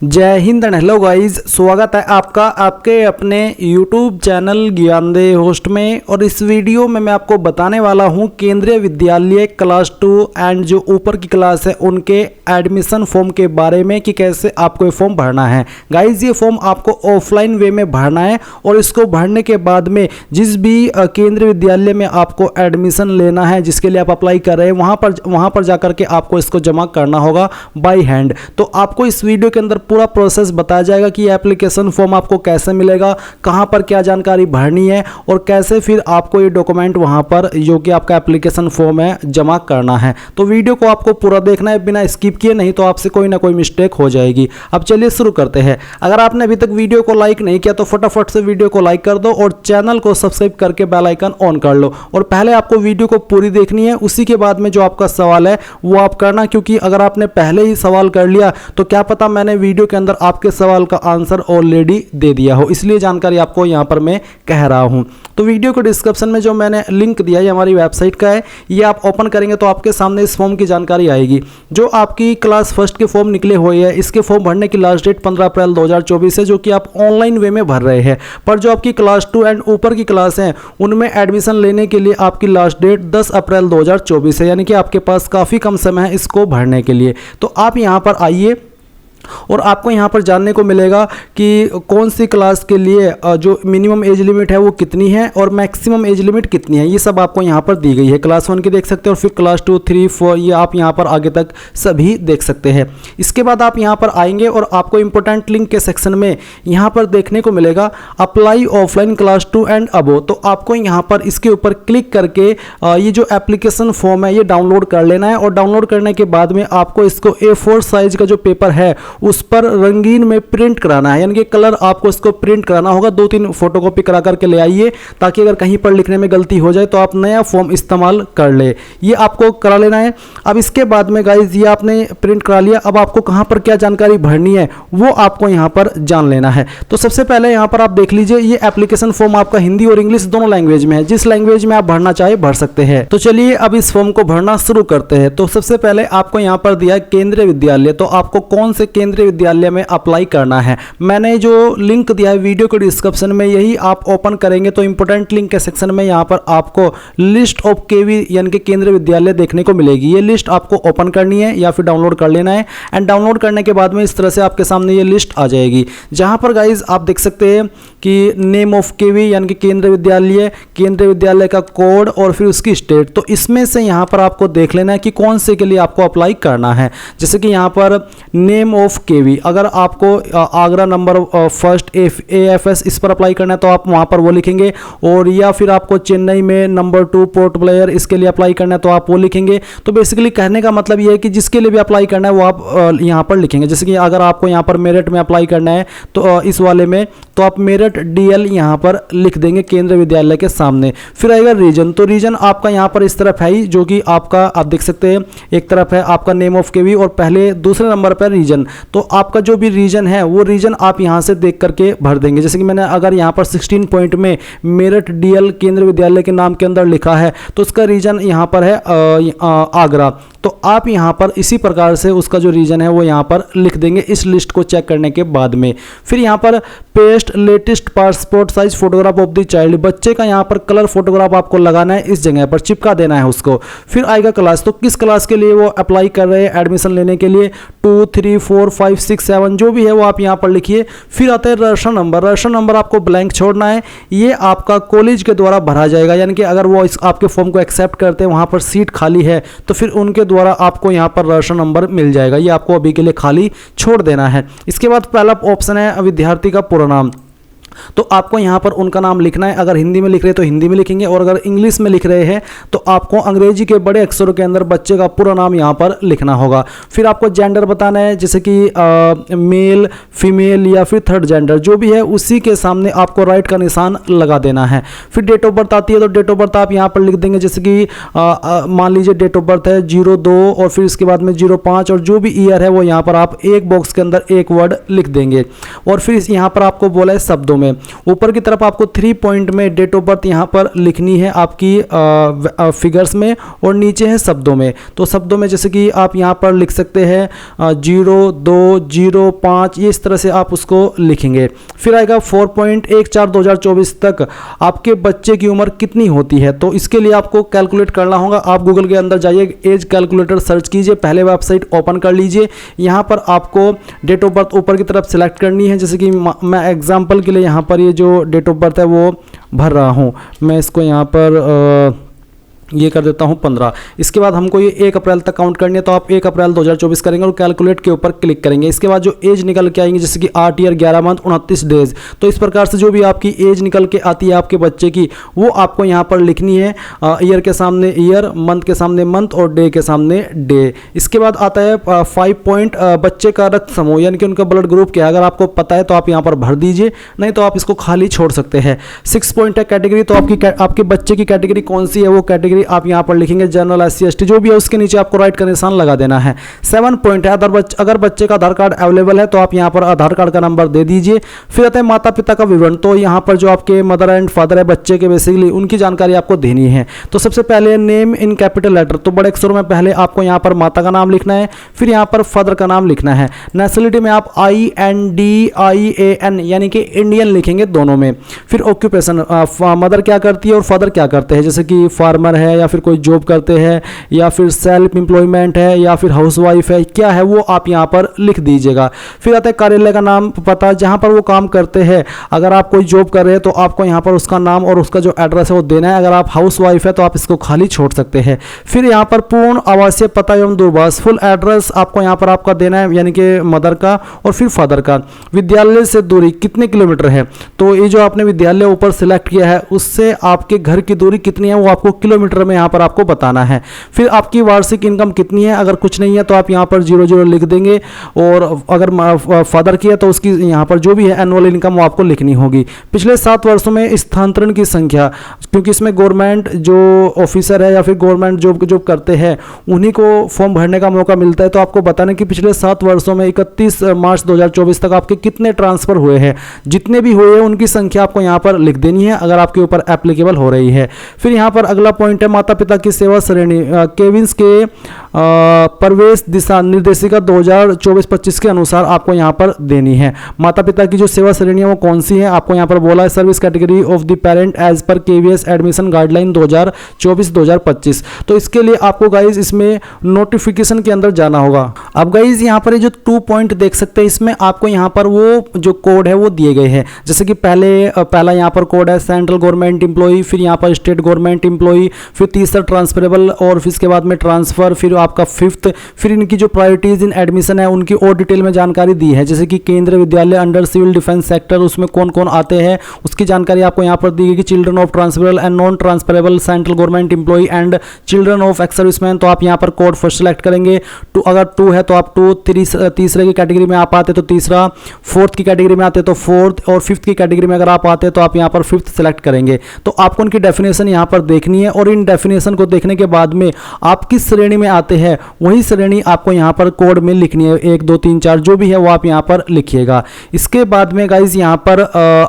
जय Hind and hello guys, स्वागत है आपका आपके अपने YouTube चैनल ज्ञानदे होस्ट में। और इस वीडियो में मैं आपको बताने वाला हूं केंद्रीय विद्यालय क्लास 2 एंड जो ऊपर की क्लास है उनके एडमिशन फॉर्म के बारे में कि कैसे आपको ये फॉर्म भरना है। गाइस ये फॉर्म आपको ऑफलाइन वे में भरना है और इसको भरने के बाद में जिस भी केंद्रीय विद्यालय में आपको एडमिशन लेना है, जिसके लिए आप अप्लाई कर रहे हैं, वहाँ पर जाकर के आपको इसको जमा करना होगा बाई हैंड। तो आपको इस वीडियो के अंदर पूरा प्रोसेस बताया जाएगा कि एप्लीकेशन फॉर्म आपको कैसे मिलेगा, कहां पर क्या जानकारी भरनी है और कैसे फिर आपको ये डॉक्यूमेंट वहां पर जो कि आपका एप्लीकेशन फॉर्म है जमा करना है। तो वीडियो को आपको पूरा देखना है, बिना स्किप किए, नहीं तो आपसे कोई ना कोई मिस्टेक हो जाएगी। अब चलिए शुरू करते हैं। अगर आपने अभी तक वीडियो को लाइक नहीं किया तो फटाफट से वीडियो को लाइक कर दो और चैनल को सब्सक्राइब करके बेल आइकन ऑन कर लो। और पहले आपको वीडियो को पूरी देखनी है, उसी के बाद में जो आपका सवाल है वो आप करना, क्योंकि अगर आपने पहले ही सवाल कर लिया तो क्या पता मैंने वीडियो के अंदर आपके सवाल का आंसर ऑलरेडी दे दिया हो, इसलिए जानकारी आपको यहां पर मैं कह रहा हूं। तो वीडियो को डिस्क्रिप्शन में जो मैंने लिंक दिया है हमारी वेबसाइट का है, ये आप ओपन करेंगे तो आपके सामने इस फॉर्म की जानकारी आएगी। जो आपकी क्लास फर्स्ट के फॉर्म निकले हुए हैं, इसके फॉर्म भरने की लास्ट डेट 15 अप्रैल 2024 है, जो कि आप ऑनलाइन वे में भर रहे हैं। पर जो आपकी क्लास 2 एंड ऊपर की क्लास हैं उनमें एडमिशन लेने के लिए आपकी लास्ट डेट 10 अप्रैल 2024 है, यानी कि आपके पास काफ़ी कम समय है इसको भरने के लिए। तो आप यहाँ पर आइए और आपको यहाँ पर जानने को मिलेगा कि कौन सी क्लास के लिए जो मिनिमम एज लिमिट है वो कितनी है और मैक्सिमम एज लिमिट कितनी है, ये सब आपको यहाँ पर दी गई है। क्लास 1 की देख सकते हैं और फिर क्लास 2, 3, 4 ये आप यहाँ पर आगे तक सभी देख सकते हैं। इसके बाद आप यहाँ पर आएंगे और आपको इंपॉर्टेंट लिंक के सेक्शन में यहाँ पर देखने को मिलेगा apply offline class 2 and above. तो आपको यहाँ पर इसके ऊपर क्लिक करके ये जो एप्लीकेशन फॉर्म है ये डाउनलोड कर लेना है। और डाउनलोड करने के बाद में आपको इसको A4 साइज का जो पेपर है उस पर रंगीन में प्रिंट कराना है, यानी कि कलर आपको इसको प्रिंट कराना होगा। 2-3 फोटोकॉपी करा करके ले आइए, ताकि अगर कहीं पर लिखने में गलती हो जाए तो आप नया फॉर्म इस्तेमाल कर ले। ये आपको करा लेना है। अब इसके बाद में गाइज ये आपने प्रिंट करा लिया, अब आपको कहां पर क्या जानकारी भरनी है वो आपको यहां पर जान लेना है। तो सबसे पहले यहां पर आप देख लीजिए, ये एप्लीकेशन फॉर्म आपका हिंदी और इंग्लिश दोनों लैंग्वेज में है। जिस लैंग्वेज में आप भरना चाहे भर सकते हैं। तो चलिए अब इस फॉर्म को भरना शुरू करते हैं। तो सबसे पहले आपको यहां पर दिया केंद्रीय विद्यालय, तो आपको कौन से केंद्रीय विद्यालय में अप्लाई करना है। मैंने जो लिंक दिया है वीडियो के डिस्क्रिप्शन में, यही आप ओपन करेंगे तो इंपॉर्टेंट लिंक के सेक्शन में यहां पर आपको लिस्ट ऑफ केवी यानी कि केंद्रीय विद्यालय देखने को मिलेगी। ये लिस्ट आपको ओपन करनी है या फिर डाउनलोड कर लेना है। एंड डाउनलोड करने के बाद में इस तरह से आपके सामने ये लिस्ट आ जाएगी, जहां पर गाइज आप देख सकते हैं कि नेम ऑफ केवी यानी कि केंद्रीय विद्यालय का कोड और फिर उसकी स्टेट। तो इसमें से यहां पर आपको देख लेना है कि कौन से के लिए आपको अप्लाई करना है। जैसे कि यहां पर नेम ऑफ केवी, अगर आपको आगरा नंबर फर्स्ट AFS इस पर अप्लाई करना है तो आप वहां पर वो लिखेंगे। और या फिर आपको चेन्नई में नंबर 2 पोर्ट ब्लेयर इसके लिए अप्लाई करना है तो आप वो लिखेंगे। तो बेसिकली कहने का मतलब ये है कि जिसके लिए भी अप्लाई करना है वो आप यहां पर लिखेंगे। जैसे कि अगर आपको यहां पर मेरठ में अप्लाई करना है तो इस वाले में तो आप मेरठ DL यहां पर लिख देंगे केंद्रीय विद्यालय के सामने। फिर आएगा रीजन, तो रीजन आपका यहां पर इस तरफ है ही, जो कि आपका आप देख सकते हैं एक तरफ है आपका नेम ऑफ केवी और पहले दूसरे नंबर पर रीजन। तो आपका जो भी रीजन है वो रीजन आप यहां से देख करके भर देंगे। जैसे कि मैंने अगर यहां पर 16 पॉइंट में मेरठ DL केंद्रीय विद्यालय के नाम के अंदर लिखा है तो उसका रीजन यहां पर है आगरा। तो आप यहां पर इसी प्रकार से उसका जो रीजन है वो यहां पर लिख देंगे इस लिस्ट को चेक करने के बाद में। फिर यहां पर paste latest passport size photograph of the child, बच्चे का यहां पर कलर फोटोग्राफ आपको लगाना है, इस जगह पर चिपका देना है उसको। फिर आएगा क्लास, तो किस क्लास के लिए वो अप्लाई कर रहे हैं एडमिशन लेने के लिए, 2, 3, 4, 5, 6, 7 जो भी है वो आप यहां पर लिखिए। फिर आता है रजिस्ट्रेशन नंबर, रजिस्ट्रेशन नंबर आपको ब्लैंक छोड़ना है। ये आपका कॉलेज के द्वारा भरा जाएगा, यानी कि अगर वो आपके फॉर्म को एक्सेप्ट करते हैं, वहां पर सीट खाली है तो फिर उनके द्वारा आपको यहां पर रजिस्ट्रेशन नंबर मिल जाएगा। ये आपको अभी के लिए खाली छोड़ देना है। इसके बाद पहला ऑप्शन है विद्यार्थी का पूरा नाम, तो आपको यहां पर उनका नाम लिखना है। अगर हिंदी में लिख रहे हैं तो हिंदी में लिखेंगे और अगर इंग्लिश में लिख रहे हैं तो आपको अंग्रेजी के बड़े अक्षरों के अंदर बच्चे का पूरा नाम यहां पर लिखना होगा। फिर आपको जेंडर बताना है, जैसे कि मेल, फीमेल या फिर थर्ड जेंडर जो भी है उसी के सामने आपको राइट का निशान लगा देना है। फिर डेट ऑफ बर्थ आती है तो डेट ऑफ बर्थ आप यहां पर लिख देंगे। जैसे कि मान लीजिए डेट ऑफ बर्थ है 02 और फिर इसके बाद में 05 और जो भी ईयर है वो यहां पर आप एक बॉक्स के अंदर एक वर्ड लिख देंगे। और फिर यहां पर आपको बोला है शब्दों में, में। ऊपर की तरफ आपको 3 पॉइंट में डेट ऑफ बर्थ यहाँ पर लिखनी है आपकी फिगर्स में, और नीचे है शब्दों में। तो शब्दों में जैसे कि आप यहाँ पर लिख सकते हैं 0205, ये इस तरह से आप उसको लिखेंगे। फिर आएगा 4.14/2024 तक आपके बच्चे की उम्र कितनी होती है। तो इसके लिए आपको कैलकुलेट करना होगा। आप गूगल के अंदर जाइए, एज कैलकुलेटर सर्च कीजिए, पहले वेबसाइट ओपन कर लीजिए। यहाँ पर आपको डेट ऑफ बर्थ ऊपर की तरफ सिलेक्ट करनी है। जैसे कि मैं एग्जांपल के लिए यहाँ पर ये जो डेट ऑफ बर्थ है वो भर रहा हूँ। मैं इसको यहाँ पर ये कर देता हूँ 15। इसके बाद हमको ये 1 अप्रैल तक काउंट करनी है, तो आप 1 अप्रैल 2024 करेंगे और कैलकुलेट के ऊपर क्लिक करेंगे। इसके बाद जो एज निकल के आएंगे जैसे कि 8 ईयर 11 मंथ 29 डेज, तो इस प्रकार से जो भी आपकी एज निकल के आती है आपके बच्चे की, वो आपको यहाँ पर लिखनी है। ईयर के सामने ईयर, मंथ के सामने मंथ और डे के सामने डे। इसके बाद आता है 5 पॉइंट बच्चे का रक्त समूह, यानी कि उनका ब्लड ग्रुप क्या है। अगर आपको पता है तो आप यहाँ पर भर दीजिए, नहीं तो आप इसको खाली छोड़ सकते हैं। 6 पॉइंट है कैटेगरी, तो आपके बच्चे की कैटेगरी कौन सी है वो कैटेगरी आप यहां पर लिखेंगे। जनरल, SC ST जो भी है उसके नीचे आपको राइट का निशान लगा देना है। 7 पॉइंट है अगर बच्चे का आधार कार्ड अवेलेबल है तो आप यहां पर आधार कार्ड का नंबर दे दीजिए। फिर आता है माता पिता का विवरण, तो यहां पर जो आपके मदर एंड फादर है बच्चे के, बेसिकली उनकी जानकारी आपको देनी है। तो सबसे पहले नेम इन कैपिटल लेटर, तो बड़े अक्षरों में पहले आपको यहां पर माता का नाम लिखना है, फिर यहां पर फादर का नाम लिखना है। नेशनलिटी में आप INDIAN यानी कि इंडियन लिखेंगे दोनों में। फिर ऑक्यूपेशन, मदर क्या करती है और फादर क्या करते हैं, जैसे कि फार्मर है या फिर कोई जॉब करते हैं या फिर सेल्फ एम्प्लॉयमेंट है या फिर हाउसवाइफ है, क्या है वो आप यहाँ पर लिख दीजिएगा। फिर आता है कार्यालय का नाम, पता जहाँ पर वो काम करते हैं। अगर आप कोई जॉब कर रहे हैं तो आपको यहाँ पर उसका नाम और उसका जो एड्रेस है वो देना है। अगर आप हाउसवाइफ है तो आप इसको खाली छोड़ सकते हैं। फिर यहाँ पर पूर्ण आवासीय पता एवं दूरभाष, फुल एड्रेस आपको यहाँ पर आपका देना है, यानी कि मदर का और फिर फादर का। विद्यालय से दूरी कितने किलोमीटर है, तो ये जो आपने विद्यालय ऊपर सिलेक्ट किया है उससे आपके घर की दूरी कितनी है वो आपको किलोमीटर में यहाँ पर आपको बताना है। फिर आपकी वार्षिक इनकम कितनी है, अगर कुछ नहीं है तो आप यहाँ पर 00 लिख देंगे, और अगर फादर की है तो उसकी यहाँ पर जो भी है एनुअल इनकम वो आपको लिखनी होगी। पिछले 7 वर्षों में स्थानांतरण की संख्या, क्योंकि इसमें गवर्नमेंट जो ऑफिसर है या फिर गवर्नमेंट जॉब करते हैं उन्हीं को फॉर्म भरने का मौका मिलता है। तो आपको बताना कि पिछले 7 वर्षों में 31 मार्च 2024 तक आपके कितने ट्रांसफर हुए हैं, जितने भी हुए हैं उनकी संख्या आपको यहाँ पर लिख देनी है अगर आपके ऊपर एप्लीकेबल हो रही है। फिर यहाँ पर अगला पॉइंट है माता पिता की सेवा श्रेणी, केविंस के प्रवेश दिशा निर्देशिका 2024-25 के अनुसार आपको यहाँ पर देनी है। माता पिता की जो सेवा श्रेणी है वो कौन सी है आपको यहाँ पर बोला है, service category of the parent as per KVS admission guideline 2024-2025। तो इसके लिए आपको गाइज इसमें नोटिफिकेशन के अंदर जाना होगा। अब गाइज यहाँ पर ये जो 2 पॉइंट देख सकते हैं, इसमें आपको यहाँ पर वो जो कोड है वो दिए गए हैं। जैसे कि पहला यहाँ पर कोड है सेंट्रल गवर्नमेंट एम्प्लॉई, फिर यहाँ पर स्टेट गवर्नमेंट एम्प्लॉई, फिर तीसरा ट्रांसफरेबल और फिर इसके बाद में ट्रांसफर, फिर आपका 5th। फिर इनकी जो प्रायोरिटीज इन एडमिशन है उनकी और डिटेल में जानकारी दी है। जैसे कि केंद्रीय विद्यालय अंडर सिविल डिफेंस सेक्टर, उसमें कौन कौन आते हैं उसकी जानकारी आपको यहाँ पर दी गई कि children of transferable and non transferable central government employee and children of ex serviceman. तो आप यहाँ पर कोड फर्स्ट सेलेक्ट करेंगे। अगर 2 है तो आप 2, तीसरे की कैटेगरी में आप आते तो तीसरा, 4th की कैटेगरी में आते तो 4th, और 5th की कैटेगरी में अगर आप आते तो आप यहाँ पर 5th सेलेक्ट करेंगे। तो आपको उनकी डेफिनेशन यहाँ पर देखनी है, और इन डेफिनेशन को देखने के बाद में आप किस श्रेणी में आते हैं वही श्रेणी आपको यहाँ पर कोड में लिखनी है। 1 2 3 4 जो भी है वो आप यहाँ पर लिखिएगा। इसके बाद में गाइज यहाँ पर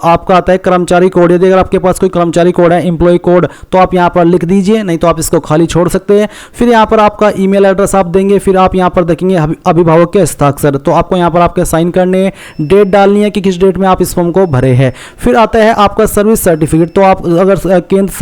आपका आता है कर्मचारी कोड। यदि अगर आपके पास कोई कर्मचारी कोड है, एम्प्लॉय कोड, तो आप यहाँ पर लिख दीजिए, नहीं तो आप इसको खाली छोड़ सकते हैं। फिर यहाँ पर आपका ईमेल एड्रेस आप देंगे, फिर आप यहाँ पर देखेंगे अभिभावक के हस्ताक्षर, तो आपको यहाँ पर आपके साइन करने, डेट डालनी है कि किस डेट में आप इस फॉर्म को भरे हैं। फिर आता है आपका सर्विस सर्टिफिकेट, तो आप अगर केंद्र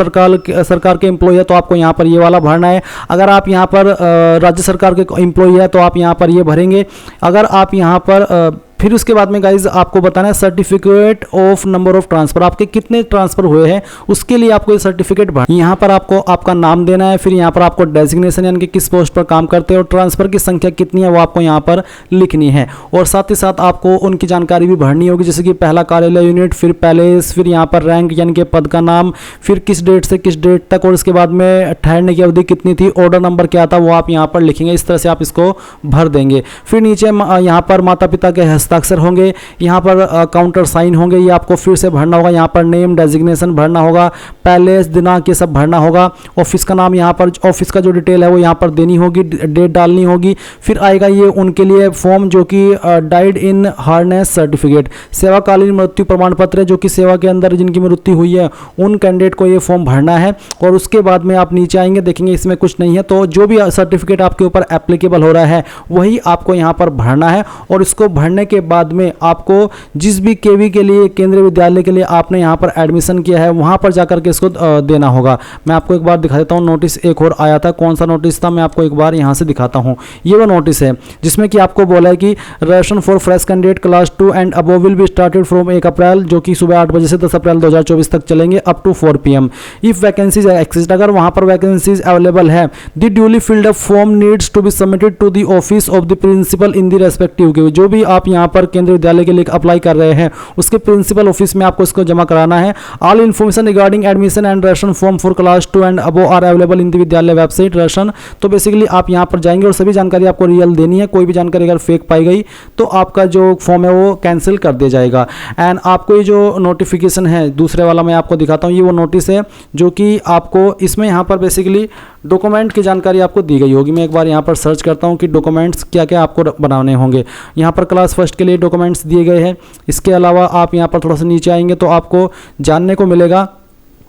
सरकार के एम्प्लॉय है तो आपको यहाँ पर ये वाला भरना है। अगर आप यहाँ पर राज्य सरकार के एम्प्लॉय है तो आप यहाँ पर ये भरेंगे। अगर आप यहाँ पर फिर उसके बाद में गाइज आपको बताना है certificate of number of transfer, आपके कितने ट्रांसफर हुए हैं उसके लिए आपको ये सर्टिफिकेट भरना। यहाँ पर आपको आपका नाम देना है, फिर यहाँ पर आपको डेजिग्नेशन यानी कि किस पोस्ट पर काम करते हैं और ट्रांसफर की संख्या कितनी है वो आपको यहाँ पर लिखनी है। और साथ ही साथ आपको उनकी जानकारी भी भरनी होगी, जैसे कि पहला कार्यालय यूनिट, फिर पैलेस, फिर यहाँ पर रैंक यानी कि पद का नाम, फिर किस डेट से किस डेट तक, और इसके बाद में ठहरने की अवधि कितनी थी, ऑर्डर नंबर क्या था वो आप यहाँ पर लिखेंगे। इस तरह से आप इसको भर देंगे। फिर नीचे यहाँ पर माता पिता के हस्ताक्षर हस्ताक्षर होंगे, यहाँ पर काउंटर साइन होंगे, ये आपको फिर से भरना होगा। यहाँ पर नेम डेजिग्नेशन भरना होगा, पैलेस दिनांक ये सब भरना होगा। ऑफिस का नाम, यहाँ पर ऑफिस का जो डिटेल है वो यहाँ पर देनी होगी, डेट डालनी होगी। फिर आएगा ये उनके लिए फॉर्म जो कि डाइड इन हार्नेस सर्टिफिकेट, सेवाकालीन मृत्यु प्रमाण पत्र है, जो कि सेवा के अंदर जिनकी मृत्यु हुई है उन कैंडिडेट को ये फॉर्म भरना है। और उसके बाद में आप नीचे आएंगे, देखेंगे इसमें कुछ नहीं है, तो जो भी सर्टिफिकेट आपके ऊपर एप्लीकेबल हो रहा है वही आपको यहाँ पर भरना है। और इसको भरने के बाद में आपको जिस भी केवी के लिए, केंद्रीय विद्यालय के लिए आपने यहाँ पर एडमिशन किया है वहाँ पर जाकर के इसको देना होगा। मैं आपको एक बार दिखा देता हूँ, नोटिस एक और आया था, कौन सा नोटिस था मैं आपको एक बार यहाँ से दिखाता हूँ। ये वो नोटिस है जिसमें कि आपको बोला है कि registration for fresh candidate class 2 and above will be started from 1 अप्रैल, जो कि सुबह 8 बजे से 10 अप्रैल 2024 तक चलेंगे, up to 4 PM। If vacancies exist, अगर वहाँ पर वैकेंसीज अवेलेबल है, the duly filled up form needs to be submitted to the office of the principal in the respective K, जो भी आप यहाँ पर केंद्रीय विद्यालय के लिए अप्लाई कर रहे हैं उसके प्रिंसिपल ऑफिस में आपको इसको जमा कराना है। All information regarding admission and registration form for class 2 and above are available in the विद्यालय वेबसाइट रजिस्ट्रेशन। तो बेसिकली आप यहाँ पर जाएंगे और सभी जानकारी आपको रियल देनी है, कोई भी जानकारी अगर फेक पाई गई तो आपका जो फॉर्म है वो कैंसिल कर दिया जाएगा। एंड आपको ये जो नोटिफिकेशन है दूसरे वाला मैं आपको दिखाता हूँ, ये वो नोटिस है जो कि आपको इसमें यहाँ पर बेसिकली डॉक्यूमेंट की जानकारी आपको दी गई होगी। मैं एक बार यहाँ पर सर्च करता हूँ कि डॉक्यूमेंट्स क्या क्या आपको बनाने होंगे। यहाँ पर क्लास फर्स्ट के लिए डॉक्यूमेंट्स दिए गए हैं। इसके अलावा आप यहाँ पर थोड़ा सा नीचे आएंगे तो आपको जानने को मिलेगा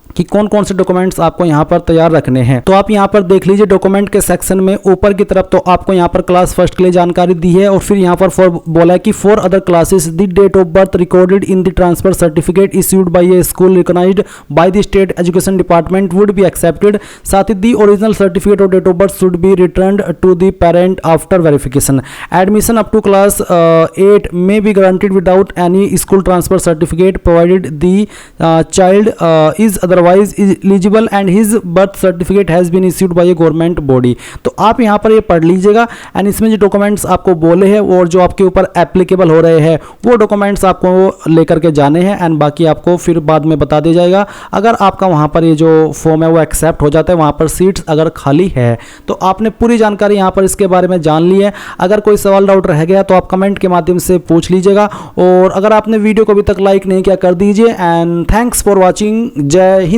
कि कौन कौन से डॉक्यूमेंट्स आपको यहाँ पर तैयार रखने हैं। तो आप यहाँ पर देख लीजिए डॉक्यूमेंट के सेक्शन में ऊपर की तरफ तो आपको यहाँ पर क्लास फर्स्ट के लिए जानकारी दी है, और फिर यहाँ पर फॉर बोला है कि for other classes the date of birth recorded in the transfer certificate issued by a school recognised by the state education department would be accepted. साथ ही the original certificate of date of birth should be returned to the parent after verification. Admission up to class 8 may be granted without any school transfer certificate provided the child is otherwise is eligible and his birth certificate has been issued by a government body। तो आप यहाँ पर ये पढ़ लीजिएगा and इसमें जो documents आपको बोले हैं और जो आपके ऊपर एप्लीकेबल हो रहे हैं वो डॉक्यूमेंट्स आपको लेकर के जाने हैं एंड बाकी आपको फिर बाद में बता दिया जाएगा। अगर आपका वहाँ पर ये जो फॉर्म है वो एक्सेप्ट हो जाता है, वहाँ पर सीट्स अगर खाली है तो आपने पूरी जानकारी यहाँ पर इसके बारे में जान ली है। अगर कोई सवाल डाउट रह गया तो आप कमेंट के माध्यम से पूछ लीजिएगा, और अगर आपने वीडियो को अभी तक लाइक नहीं किया कर दीजिए। And thanks for watching. जय हिंद।